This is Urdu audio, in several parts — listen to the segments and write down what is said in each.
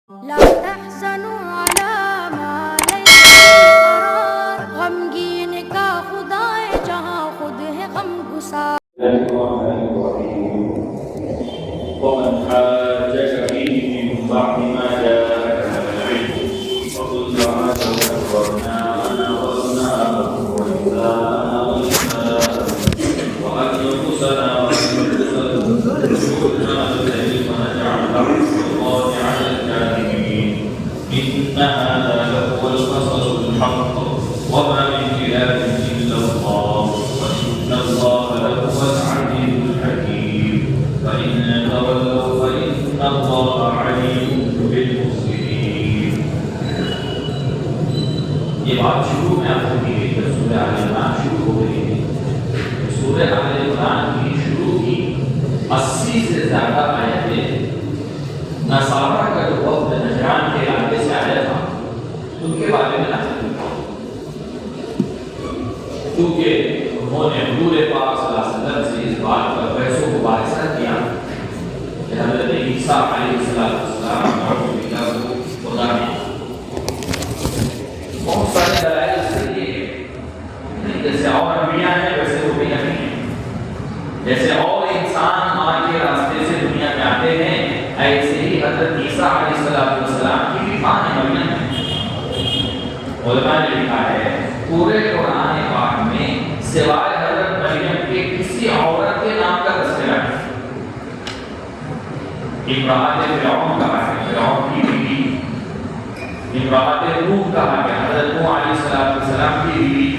لا تحزنوا على ما ليس قرار غمگین کا خدا ہے جہاں خود ہے غم گسار ومن حاجك فيه من بعد ما جاءك من العلم فقل تعالوا أكبرنا ونظرنا وإذا وأن أنفسنا وأنفسنا الذين ونجعل الله على الكاذبين إن هذا لهو القصص الحق وما من إله إلا الله وإن الله لهو العزيز الحكيم فإن تولوا فإن الله عليم بالمفسدين. یہ بات شروع میں آپ کو دی گئی جب سورہ آل عمران شروع ہو گئی تھی. سورہ آل عمران کی شروع کی 80 سے زیادہ آیتیں نصارہ کا جو وقت نجران کے علاقے سے آیا تھا ان کے بارے میں نازل ہوئی. کیونکہ انہوں نے حضور پاک صلی اللہ علیہ وسلم سے اس بات پر بحث و مباحثہ کیا کہ حضرت عیسیٰ علیہ السلام کو خدا نے بہت سارے دلائل اس کے لیے جیسے اور انبیاء ہیں ویسے وہ بھی نہیں ہیں. جیسے اور انسان ماں کے راستے سے دنیا میں آتے ہیں ایسے ہی حضرت عیسیٰ علیہ السلام کی بھی ماں ہے مریم ہے. علماء نے لکھا ہے پورے قرآن پاک میں سوائے حضرت مریم کے کسی عورت کے نام کا تذکرہ ہے. امرأت فرعون کہا ہے, فرعون کی بیوی. امرأت نوح کہا گیا, حضرت نوح علیہ السلام کی بیوی.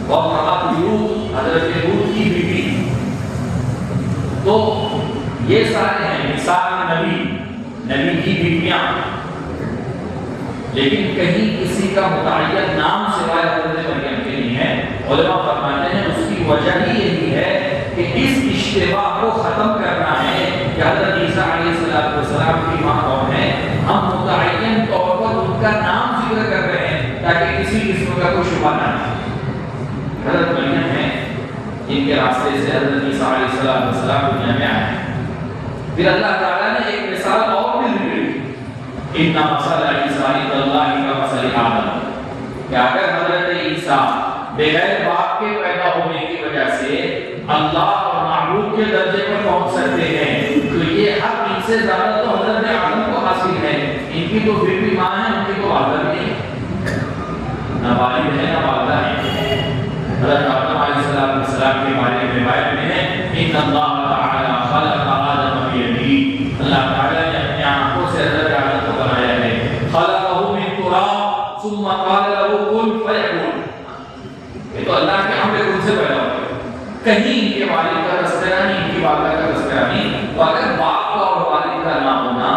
وامرأت لوط, حضرت لوط کی بیوی. تو یہ سارے ہیں مثال نبی کی بیویاں. لیکن کہیں کسی کا متعین نام سوائے حضرت مریم کے نہیں ہے. علماء فرماتے ہیں اس کی وجہ ہی یہی ہے کہ اس اشتباہ کو ختم کرنا ہے کہ حضرت عیسیٰ علیہ السلام کی ماں کون ہے. ہم متعین طور پر ان کا نام ذکر کر رہے ہیں تاکہ کسی قسم کا کوئی شبہ نہ ہو. حضرت مریم ہے جن کے راستے سے حضرت عیسیٰ علیہ السلام دنیا میں آئے. پھر اللہ تعالیٰ نے ایک مثال اور بھی ذکر کی, ان مثل عیسیٰ عند اللہ کمثل آدم, کہ اگر حضرت عیسیٰ بغیر باپ کے پیدا ہونے کی وجہ سے اللہ اور معبود کے درجے پر پہنچ سکتے ہیں تو یہ حق ان سے زیادہ تو حضرت آدم کو حاصل ہے. ان کی تو پھر بھی ماں ہے, ان کی تو والدہ نہیں, نہ والد ہے نہ والدہ ہے. حضرت آدم علیہ السلام کے بارے میں روایت میں ہے ان اللہ تعالی خلق آدم بیدیہ, اللہ تعالی نے اپنی آنکھوں سے حضرت آدم کو بنایا ہے. خلقہ من تراب ثم قال له کن فیکون. یہ تو اللہ کے امر کن سے پیدا ہوا. کہیں ان کے والد کا تذکرہ نہیں, ان کی والدہ کا تذکرہ نہیں. تو اگر باپ اور والد کا نہ ہونا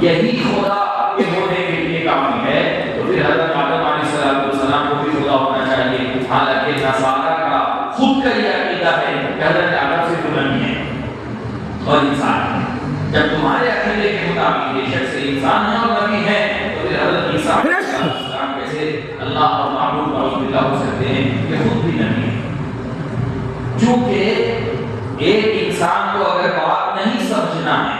یہی خدا کے ہونے کے لیے کافی ہے تو پھر حضرت آدم علیہ السلام کو بھی خدا ہونا چاہیے. حالانکہ نصارہ کا خود کا یہ عقیدہ ہے کہ حضرت آدم سے بلند ہے اور انسان ہے. جب تمہارے عقیدے کے مطابق یہ شخص انسان ہے اور نبی ہے تو پھر حضرت عیسیٰ علیہ السلام کیسے اللہ اور معبود اور اللہ ہو سکتے ہیں کہ خود بھی نبی ہے. چونکہ ایک انسان کو اگر بات نہیں سمجھنا ہے,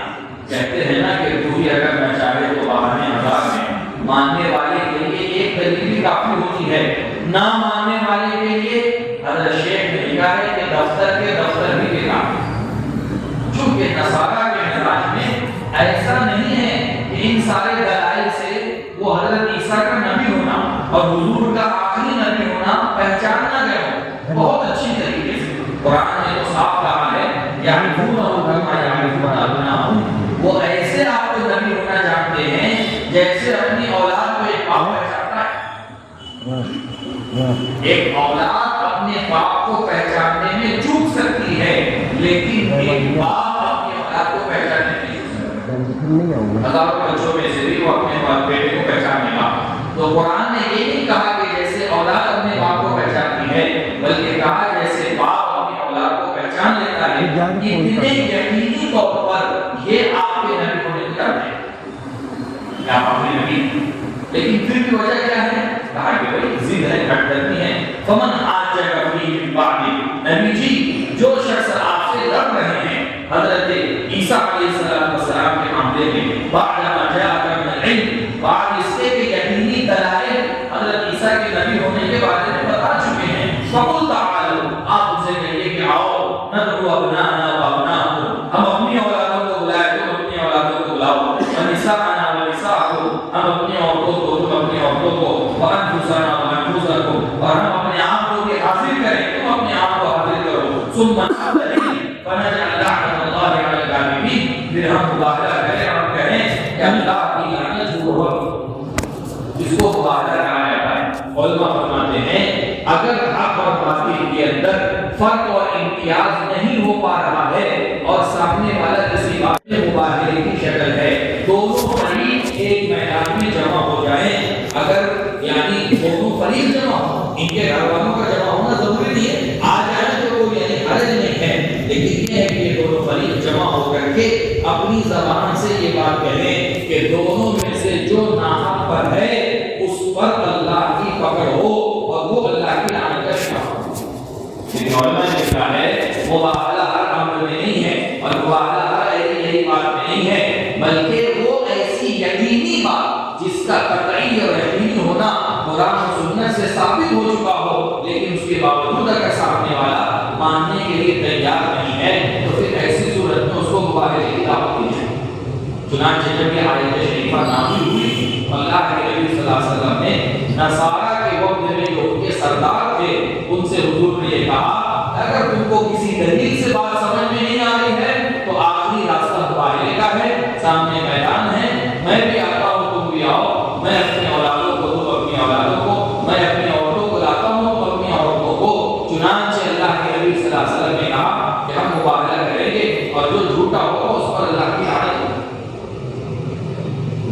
کہتے ہیں نا کہ پوری اگر نہ چاہے تو بہانے ہزار ہیں. ماننے والے کے لیے ایک دلیل بھی کافی ہوتی ہے, نہ ماننے والے کے لیے حضرت شیخ نے لکھا ہے کہ دفتر بھی بیکار. چونکہ نصارہ کے مزاج میں ایسا نہیں ہے کہ ان سارے دلائل سے وہ حضرت عیسیٰ کا نبی ہونا اور حضور کا آخری نبی ہونا پہچاننا گیا ہو. بہت اچھی طریقے سے قرآن نے تو صاف کہا ہے وہ ایسے آپ کو نبی ہونا جانتے ہیں جیسے اپنی اولاد کو ایک باپ پہچانتا ہے. ایک اولاد اپنے باپ کو پہچاننے میں چوک سکتی ہے لیکن ایک باپ اپنی اولاد کو پہچاننے میں چوک سکتا ہے. ہزاروں بچوں میں سے بھی وہ اپنے بیٹے کو پہچاننے گا. تو قرآن نے یہ نہیں کہا کہ جیسے اولاد اپنے باپ کو پہچانتی ہے بلکہ کہا جیسے باپ اپنی اولاد کو پہچان لیتا ہے. اتنے یقینی طور پر یہ آپ کے نبی ہونے کی طرف ہے کہ آپ اپنے نبی. لیکن پھر بھی وجہ کیا ہے؟ کہا کہ بھائی ضد ہے, کٹدرتی ہے. فمن حاجک فیہ من بعد, نبی جی جو شخص آپ سے لڑ رہے ہیں حضرت عیسیٰ علیہ السلام کے معاملے میں بعد ما جاءک من العلم بعد اس کے یقینی دلائل حضرت عیسیٰ کے نبی ہونے کے بارے میں بتا چکے ہیں. فقل تعالوا، آپ ان سے کہیے کہ آؤ، ندعو ابناءنا وابناءکم، ہم اپنی اولادوں کو بلائیں، تم اپنی اولادوں کو بلاؤ، ونساءنا ونساءکم، ہم اپنی عورتوں کو، تم اپنی عورتوں کو، وانفسنا وانفسکم، اور ہم اپنے آپ کو بھی حاضر کریں، تم اپنے آپ کو حاضر کرو. ثم نبتهل فنجعل لعنة الله على الكاذبين، پھر ہم مباہلہ کریں اور کہیں کہ اللہ کی لعنت ہو جس کو مباہلہ کہا جاتا ہے. علماء فرماتے ہیں اگر حق اور باطل کے اندر فرق اور امتیاز نہیں ہو پا رہا ہے اور سامنے والا کسی بات میں مباہلے کی شکل ہے، دونوں فریق ایک میدان میں جمع ہو جائیں، اگر یعنی دونوں فریق جمع ہو، ان کے گھر والوں کا جمع ہونا ضروری نہیں ہے، آ جائے تو کوئی یعنی حرج نہیں ہے، لیکن یہ ہے کہ یہ دونوں فریق جمع ہو کر کے اپنی زبان سے یہ بات کہیں کہ دونوں میں سے جو ناحق پر ہے اس پر اللہ کی پکڑ ہو اور وہ اللہ کی لعنت کا شکار ہو. لیکن علماء نے کہا ہے مباہلہ ہر امر میں نہیں ہے اور مباہلہ ہر ایسی بات میں نہیں ہے، بلکہ وہ ایسی یقینی بات جس کا قطعی اور یقینی ہونا قرآن و سنت سے ثابت ہو چکا ہو، لیکن اس کے باوجود اگر سامنے والا ماننے کے لیے تیار نہیں ہے تو پھر ایسی صورت میں اس کو مباہلے کی دعوت دی جائے. چنانچہ جب یہ آیت شریفہ نازل ہوئی، اللہ کے نبی صلی اللہ علیہ وسلم نے نصارہ کے وقت میں جو ان کے سردار تھے ان سے حضور نے یہ کہا اگر تم کو کسی دلیل سے بات سمجھ میں نہیں آ رہی ہے تو آخری راستہ مباہلے کا ہے، سامنے میدان ہے، میں بھی آتا ہوں تم بھی آؤ، میں اپنی اولادوں کو تم اپنی اولادوں کو، میں اپنی عورتوں کو لاتا ہوں تم اپنی عورتوں کو. چنانچہ اللہ کے نبی صلی اللہ علیہ وسلم نے کہا کہ ہم مباہلہ کریں گے اور جو جھوٹا ہوگا اس پر اللہ کی لعنت ہوگی.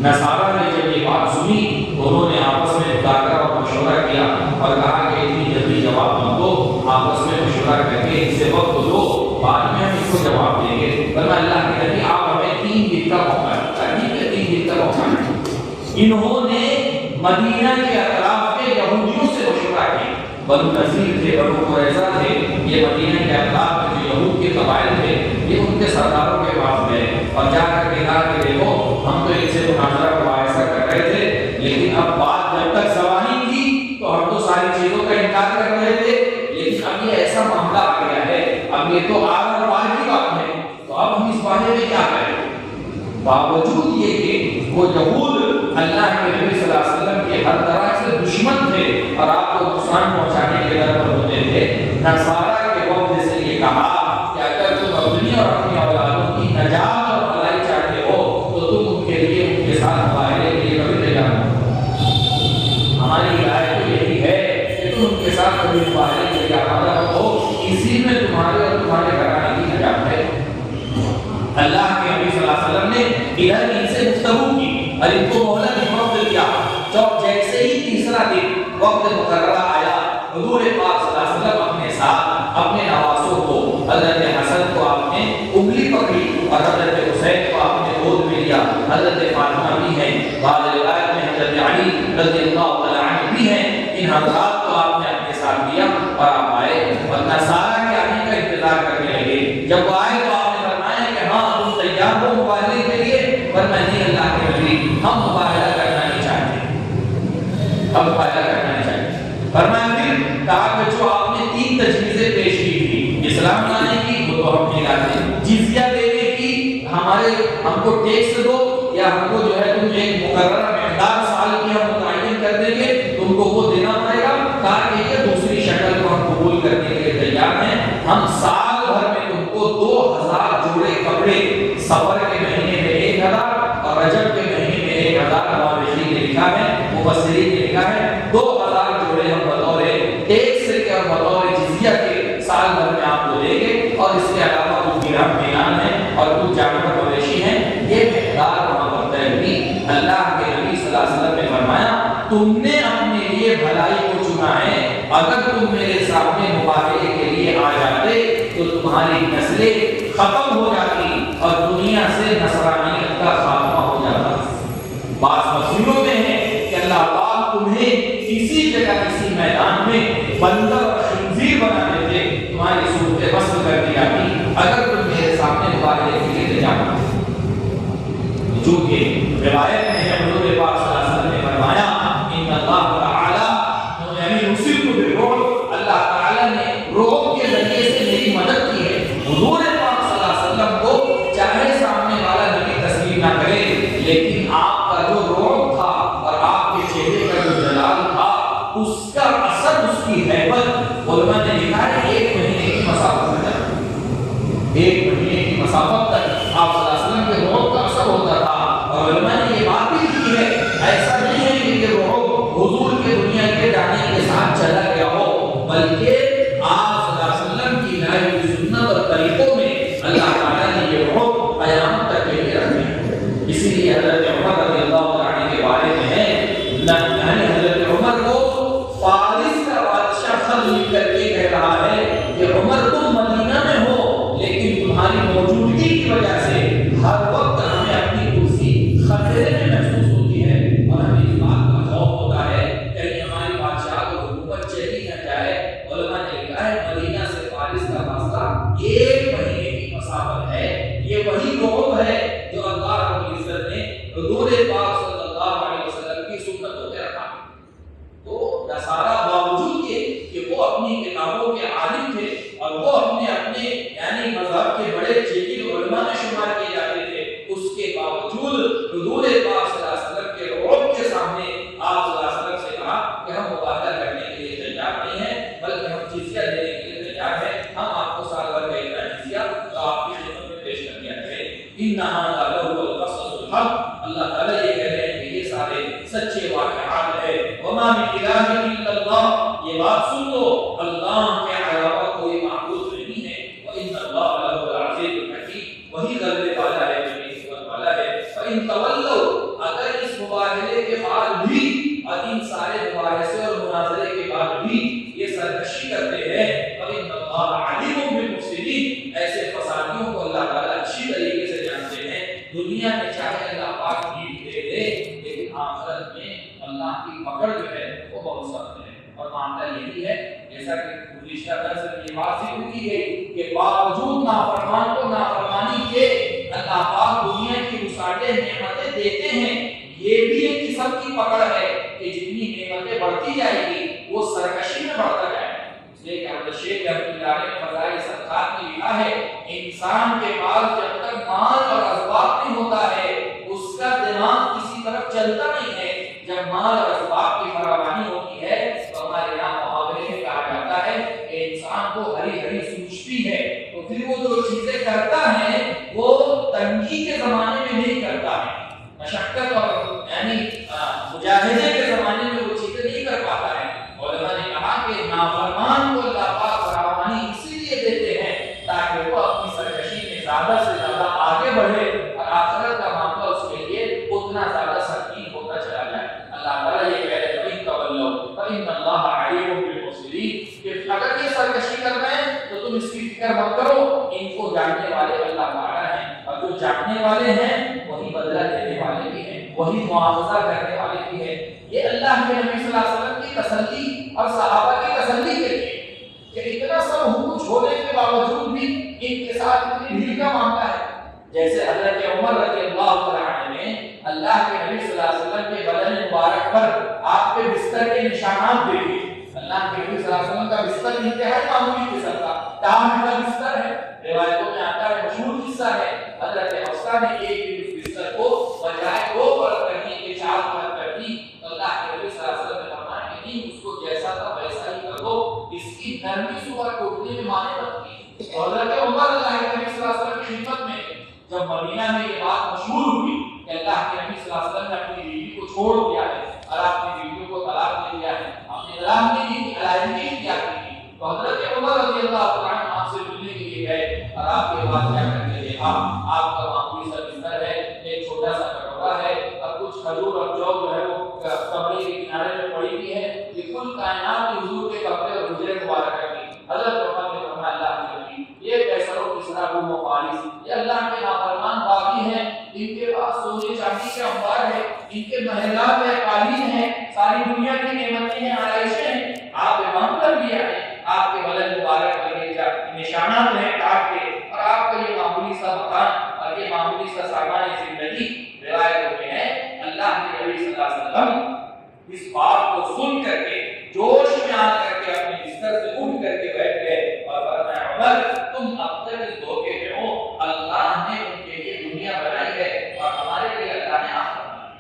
نصارہ نے جب یہ بات سنی تو انہوں نے آپس میں مذاکرہ اور مشورہ کیا اور کہا کہ اتنی جلدی جواب مت دو، آپس میں مشورہ کر کے اس سے وقت دو، بعد میں ہم اس کو جواب دیں گے. ورنہ اللہ کے نبی آپ ہمیں 3 دن کا موقع ہے، 3 دن کا موقع ہے. انہوں نے مدینہ کے اطراف کے یہودیوں سے مشورہ کیا، بنو نذیر تھے، بنو قریظہ تھے، یہ مدینہ کے اطراف میں جو یہود کے قبائل تھے یہ ان کے سرداروں کے پاس گئے اور جا کر کے کہا کہ دیکھو ہم تو ان سے مناظرہ مباحثہ کر رہے تھے، لیکن اب بات جب تک سوانی تھی تو ہم تو ساری چیزوں کا انکار کر رہے تھے، لیکن اب یہ ایسا معاملہ آ گیا ہے، اب یہ تو آگ اور پار کی بات ہے، تو اب ہم اس بارے میں کیا کریں. باوجود یہ کہ وہ یہود اللہ کے نبی صلی اللہ علیہ وسلم کے ہر طرح سے دشمن تھے اور آپ کو نقصان پہنچانے کے در پر ہوتے تھے، نصارہ کے وقت سے یہ کہا کہ اگر تم اپنی اور اپنی اولادوں کی نجات اور بھلائی چاہتے ہو تو تم ان کے لیے ان کے ساتھ مباہلے کے لیے کبھی تیار نہ. ہماری ہدایت تو یہی ہے کہ تم ان کے ساتھ کبھی مباہلے کے لیے آمادہ ہو، اسی میں تمہارے اور تمہارے گھرانے کی نجات ہے. اللہ کے نبی صلی اللہ علیہ وسلم نے ادھر ان سے گفتگو کی اور ان کو مہلت وقت دیا. جیسے ہی تیسرا دن وقت مقررہ آیا، حضور پاک صلی اللہ علیہ وسلم اپنے ساتھ اپنے نواسوں کو، حضرت حسن کو آپ نے انگلی پکڑی اور حضرت حسین کو آپ نے گود میں لیا، حضرت فاطمہ بھی ہیں، بعض روایت میں حضرت علی رضی اللہ تعالیٰ عنہ بھی ہیں، ان حضرات کو آپ نے اپنے ساتھ لیا اور آپ آئے اور نصارہ کے آنے کا انتظار کرنے لگے. جب وہ آئے تو آپ نے فرمایا کہ ہاں تم تیار ہو مباہلے کے لیے؟ ورنہ نہیں اللہ کے نبی ہم مباہلہ کرنا نہیں چاہتے، ہم مباہلہ کرنا نہیں چاہتے. فرمایا پھر کہا کہ جو آپ نے 3 تجویزیں پیش کی تھی، اسلام لانے کی وہ تو ہم نہیں لاتے، جزیہ دینے کی ہم کو ٹیکس دو یا ہم کو جو ہے تم ایک مقررہ مقدار سال کی ہم متعین کر دیں گے، تم کو وہ دینا پڑے گا. کہا کہ یہ دوسری شکل کو ہم قبول کرنے کے لیے تیار ہیں، ہم سال بھر میں تم کو 2000 جوڑے کپڑے، سفر کے مہینے میں 1000 اور رجب کے مہینے میں 1000، مورخین نے لکھا ہے، مفسرین نے لکھا ہے 2000 جوڑے ہم بطور ٹیکس کے اور بطور جزیہ کے سال بھر میں آپ کو دیں گے، اور اس کے علاوہ کچھ درہم دینار ہیں اور کچھ جانور مویشی ہیں. یہ مقدار وہاں پر طے ہوئی. اللہ کے نبی صلی اللہ علیہ وسلم نے فرمایا تم نے اپنے لیے بھلائی کو چنا ہے، اگر تم میرے سامنے مباہلے کے لیے آ جاتے تو تمہاری نسلیں ختم ہو جاتی اور دنیا سے نصرانیت کا خاتمہ ہو جاتا. بعض مفسروں میں ہے کہ اللہ پاک تمہیں کسی جگہ کسی میدان میں بندر اور خنزیر بنا دیتے، تمہاری صورتیں وصل کر دی جاتی اگر تم میرے سامنے مباہلے کے لیے جاتے. چونکہ روایت میں ہے حضور پاک صلی اللہ علیہ وسلم کا جو رعب تھا اور آپ کے چہرے کا جو جلال تھا اس کا اثر، اس کی ہیبت، علماء نے لکھا ہے 1 مہینے کی مسافت میں جاتا، 1 مہینے کی مسافت تک آپ صلی اللہ علیہ وسلم کے رعب کا اثر ہوتا تھا۔ اور علماء نے یہ بات بھی لکھی ہے، ایسا نہیں ہے کہ یہ رعب حضور کے دنیا کے جانے کے ساتھ چلا گیا ہو، بلکہ آپ صلی اللہ علیہ وسلم کی لائی ہوئی سنت اور طریقوں میں اللہ تعالیٰ نے یہ رعب قیامت تک کے لیے رکھے ہیں۔ اسی لیے حضرت عمر رضی اللہ عنہ کے بارے میں ہے، یعنی حضرت عمر کو فارس کا بادشاہ خط لکھ کر کے کہہ رہا ہے کہ عمر تم مدینہ میں ہو لیکن تمہاری موجودگی کی وجہ سے ہر وقت ہمیں اپنی کرسی خطرے میں محسوس ہوتی ہے اور ہمیں اس بات کا خوف ہوتا ہے کہیں ہماری بادشاہ کو حکومت چلی نہ جائے۔ علماء نے لکھا ہے مدینہ سے فارس کا فاصلہ 1 مہینے کی مسافت ہے۔ یہ وہی رعب ہے جو اللہ رب العزت نے حضور پاک صلی اللہ علیہ وسلم کی سنتوں پہ رکھا۔ تو نصارہ باوجود کہ وہ اپنی کتابوں کے عالم تھے اور وہ اپنے یعنی مذہب کے بڑے جلیل علماء میں شمار کیے جاتے تھے، اس کے باوجود حضور پاک صلی اللہ علیہ وسلم کے رعب کے سامنے آپ صلی اللہ علیہ وسلم سے کہا کہ ہم مباہلہ کرنے کے لیے تیار نہیں ہیں، بلکہ ہم جزیہ دینے کے لیے تیار ہیں، ہم آپ کو سال بھر کا اتنا جزیہ آپ کی خدمت میں پیش کر دیا کریں۔ انہا لہو القصص الحق، اللہ تعالیٰ یہ کہہ رہے ہیں کہ یہ سارے سچے واقعات ہے۔ وما من الہ الا اللہ، یہ بات سن لو اللہ کے علاوہ کوئی معبود نہیں ہے، وان اللہ لہو العزیز الحکیم، وہی غلبے والا ہے، وہی حکمت والا ہے۔ فان تولوا، اگر اس مباہلے کے بعد بھی اور ان سارے مباحثے اور مناظرے کے بعد بھی یہ سرکشی کرتے ہیں، فان اللہ علیم بالمفسدین، ایسے فسادیوں کو اللہ تعالیٰ اچھی طریقے سے جانتے ہیں۔ دنیا میں چاہے اللہ پاک جیت دے دے، لیکن آخرت میں اللہ کی پکڑ جو ہے وہ بہت سخت ہے۔ اور معاملہ یہی ہے جیسا کہ گزشتہ درس میں یہ بات ذکر کی گئی کہ باوجود نافرمان کو نافرمانی کے اللہ پاک دنیا کی وسعتیں نعمتیں دیتے ہیں، یہ بھی ایک قسم کی پکڑ ہے کہ جتنی نعمتیں بڑھتی جائے گی وہ سرکشی میں بڑھتا جائے گا۔ اس لیے کہ حضرت شیخ رحمۃ اللہ علیہ فضائل صدقات میں لکھا ہے انسان کے پاس جب تک مال اور اسباب نہیں ہوتا ہے اس کا دماغ کسی طرف چلتا نہیں ہے۔ جب مال اور اسباب کی فراوانی ہوتی ہے تو ہمارے یہاں محاورے میں کہا جاتا ہے کہ انسان کو ہری ہری سوچتی ہے، تو پھر وہ جو چیزیں کرتا ہے وہ تنگی کے زمانے میں نہیں کرتا ہے، مشقت اور یعنی مجاہدے کے زمانے میں وہ چیزیں نہیں کر پاتا ہے۔ علماء نے کہا کہ نافرمان کو اللہ پاک فراوانی اسی لیے دیتے ہیں تاکہ وہ اپنی سرکشی میں زیادہ سے زیادہ آگے بڑھے اور آخرت کا معاملہ اس کے لیے اتنا زیادہ سنگین ہوتا چلا جائے۔ اللہ تعالیٰ یہ کہہ رہے ہیں فَإِنَّ اللَّهَ عَلِيمٌ بِالْمُفْسِدِينَ، کہ اگر یہ سرکشی کر رہے ہیں تو تم اس کی فکر مت کرو، ان کو جاننے والے اللہ تعالیٰ ہیں، اور جو جاننے والے ہیں وہی بدلہ دینے والے بھی ہیں، وہی معاوضہ کرنے والے بھی ہیں۔ یہ اللہ کے نبی صلی اللہ علیہ وسلم کی تسلی اور صحابہ کی تسلی کے لیے کہ اتنا سب کچھ ہونے کے باوجود بھی ان کے ساتھ اتنی بھیڑ کا معاملہ ہے۔ جیسے حضرت عمر رضی اللہ عنہ نے اللہ کے نبی صلی اللہ علیہ وسلم کے بدن مبارک پر آپ کے بستر کے نشانات دیکھے۔ اللہ کے نبی صلی اللہ علیہ وسلم کا بستر انتہائی معمولی قسم کا ٹام کا بستر ہے، روایتوں میں آتا ہے، مشہور قصہ ہے، حضرت حفصہ نے ایک دن اس بستر کو بجائے 2 پرت کرنے کے 4 پرت کر دی۔ اللہ کے نبی صلی اللہ علیہ وسلم نے فرمایا کہ نہیں، اس کو جیسا تھا ویسا ہی کر دو، اس کی نرمی صبح کو اٹھنے میں مانے مت کی۔ حضرت عمر اللہ کے نبی صلی اللہ علیہ وسلم کی خدمت میں جب مدینہ میں یہ بات مشہور ہوئی کہ اللہ کے نبی صلی اللہ علیہ وسلم نے اپنی بیوی کو چھوڑ دیا ہے اور اپنی بیویوں کو طلاق دے دیا ہے، اپنے طلاق نے کی علیحدگی اختیار کی، تو حضرت عمر رضی اللہ عنہ آپ سے ملنے کے لیے گئے اور آپ کے پاس جا کر کے دیکھا آپ کا معمولی سا بستر ہے، ایک چھوٹا سا کٹورا ہے اور کچھ کھجور اور جو ہے وہ کمرے کے کنارے میں پڑی ہوئی ہے، یہ کل کائنات حضور کے کپڑے اور حجرے مبارک کی۔ حضرت عمر نے فرمایا اللہ کے نبی یہ کیسا ہو کس طرح وہ مخالص، یہ اللہ کے نافرمان باغی ہیں، ان کے پاس سونے چاندی کے انبار ہے، ان کے محلات ہے، قالین ہے، ساری دنیا کی نعمتیں ہیں، آرائشیں ہیں، آپ امام پر بھی آئے، آپ کے بدن مبارک پر یہ نشانات ہیں کاٹ کے، اور آپ کا یہ معمولی سا مکان اور یہ معمولی سا سامان زندگی۔ روایت میں ہے اللہ کے نبی صلی اللہ علیہ وسلم اس بات کو سن کر کے جوش میں آ کر کے اپنے بستر سے اٹھ کر کے بیٹھ گئے اور فرمایا عمر تم اب تک اس دھوکے میں ہو، اللہ نے ان کے لیے دنیا بنائی ہے اور ہمارے لیے اللہ نے آخرت بنائی۔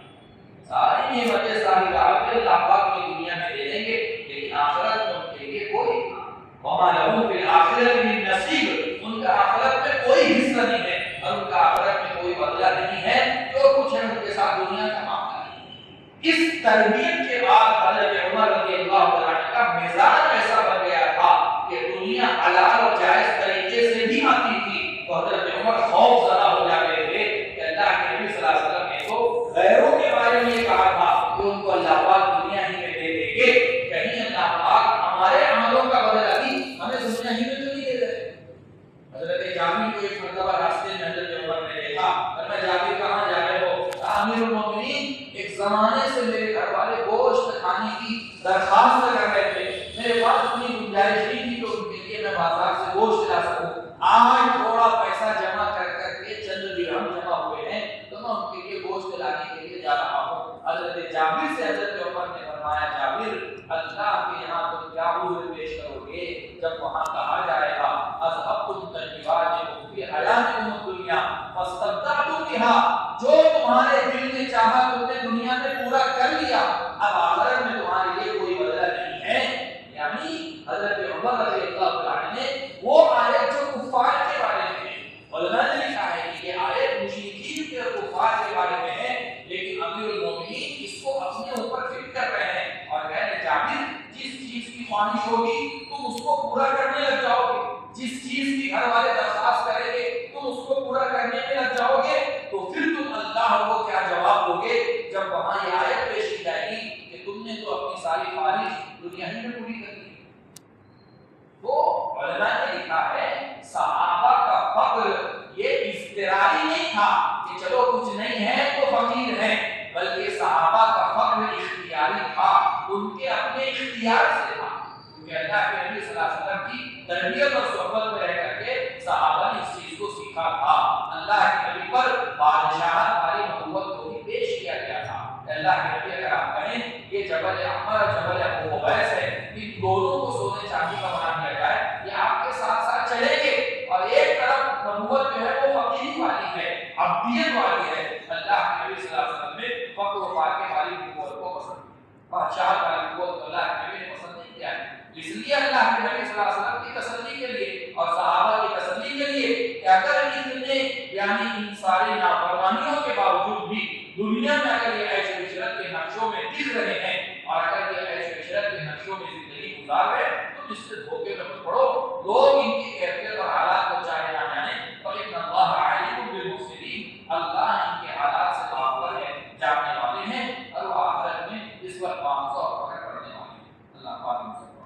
تربیت کے بعد حضرت عمر رضی اللہ تعالیٰ عنہ کا مزاج ایسا بن گیا تھا کہ دنیا حلال اور جائز طریقے سے بھی آتی تھی تو حضرت عمر خوف زدہ ہو جاتے تھے کہ اللہ کے نبی صلی اللہ علیہ وسلم نے تو غیروں کے بارے میں یہ کہا تھا کہ ان کو اللہ پاک دنیا ہی میں دے دیں گے، کہیں اللہ پاک ہمارے عملوں کا بدلہ بھی ہمیں دنیا ہی میں تو نہیں دے رہے۔ حضرت جابر کو ایک مرتبہ راستے میں حضرت عمر نے دیکھا، فرمایا جابر کہاں جا رہے ہو؟ امیر المومنین ایک زمانے سے میرے گھر والے گوشت کھانے کی درخواست کر رہے تھے، میرے پاس اتنی گنجائش نہیں تھی کہ ان کے لیے میں بازار سے گوشت لا سکوں، آج تھوڑا پیسہ جمع کر کے چند درہم جمع ہوئے ہیں تو میں ان کے لیے گوشت لانے کے لیے جا رہا ہوں۔ حضرت جابر سے حضرت عمر نے فرمایا جابر اللہ کے یہاں تم کیا عذر پیش کرو گے جب وہاں کہا جائے گا اذهبتم طیباتکم فی حیاتکم الدنیا فاستمتعتم بها، جو تمہارے دل نے چاہا تم نے دنیا میں پورا کر لیا، اب آخرت میں تمہارے لیے کوئی بدلہ نہیں ہے۔ یعنی حضرت عمر رضی اللہ عنہ نے وہ آیت جو کفار کے بارے میں ہے، علماء نے لکھا ہے کہ یہ آیت مشرکین کے اور کفار کے بارے میں ہے، لیکن امیر المومنین اس کو اپنے اوپر فٹ کر رہے ہیں اور کہہ رہے جابر جس چیز کی خواہش ہوگی تم اس کو پورا کرنے لگ جاؤ گے، جس چیز کی گھر والے درخواست کریں گے تم اس کو پورا کرنے میں لگ جاؤ گے، تو پھر تم اللہ کو کیا جواب دو گے جب وہاں یہ آیت پیش کی جائے گی کہ تم نے تو اپنی ساری خواہش دنیا ہی میں پوری کر دی۔ تو علماء نے لکھا ہے صحابہ کا فقر یہ اضطراری نہیں تھا کہ چلو کچھ نہیں ہے تو فقیر ہیں، بلکہ صحابہ کا فقر اختیاری تھا، ان کے اپنے اختیار سے تھا، کیونکہ اللہ کے نبی صلی اللہ علیہ وسلم کی تربیت اور صحبت میں رہ کر کے صحابہ نے اس چیز کو سیکھا تھا۔ اللہ کے نبی پر بادشاہت والی نبوت کو بھی پیش کیا گیا تھا۔ اللہ کے نبی اگر آپ کہیں یہ جبل احمر اور جبل ابو قبیس ہے، ان دونوں کو سونے چاندی کا بنا دیا جائے، یہ آپ کے ساتھ ساتھ چلیں گے، اور ایک طرف نبوت جو ہے وہ فقیری والی ہے، عبدیت والی ہے۔ اللہ کے نبی صلی اللہ علیہ وسلم نے فقر و فاقے والی نبوت کو پسند، بادشاہت والی نبوت کو اللہ کے نبی نے پسند نہیں کیا ہے، اس لیے اللہ کے نبی صلی اللہ علیہ وسلم کی تسلی کے لیے اور صحابہ کی تسلی کے لیے کہ اگر اتنے یعنی ان ساری نافرمانیوں کے باوجود بھی دنیا میں اگر یہ عیش و عشرت کے نقشوں میں دکھ رہے ہیں اور اگر یہ عیش و عشرت کے نقشوں میں زندگی گزار رہے ہیں تو اس سے دھوکے میں مت پڑو، لوگ ان کی کیفیت اور حالات کو چاہے نہ جانے، فإن اللہ علیم بالمفسدین، اللہ ان کے حالات سے باخبر ہے، جاننے والے ہیں، اور وہ آخرت میں اس وقت وہاں کو پکڑ پڑنے والے ہیں۔ اللہ پاک ہم سب کو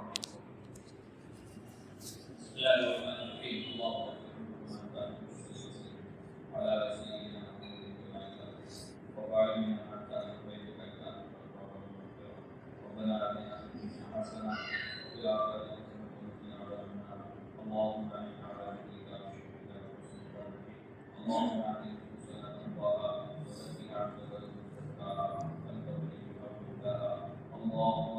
اللهم اعنا على ذكرك وشكرك وحسن عبادتك، اللهم اعنا نفوسنا تقواها وزكها انت خير من زكاها انت وليها ومولاها، اللهم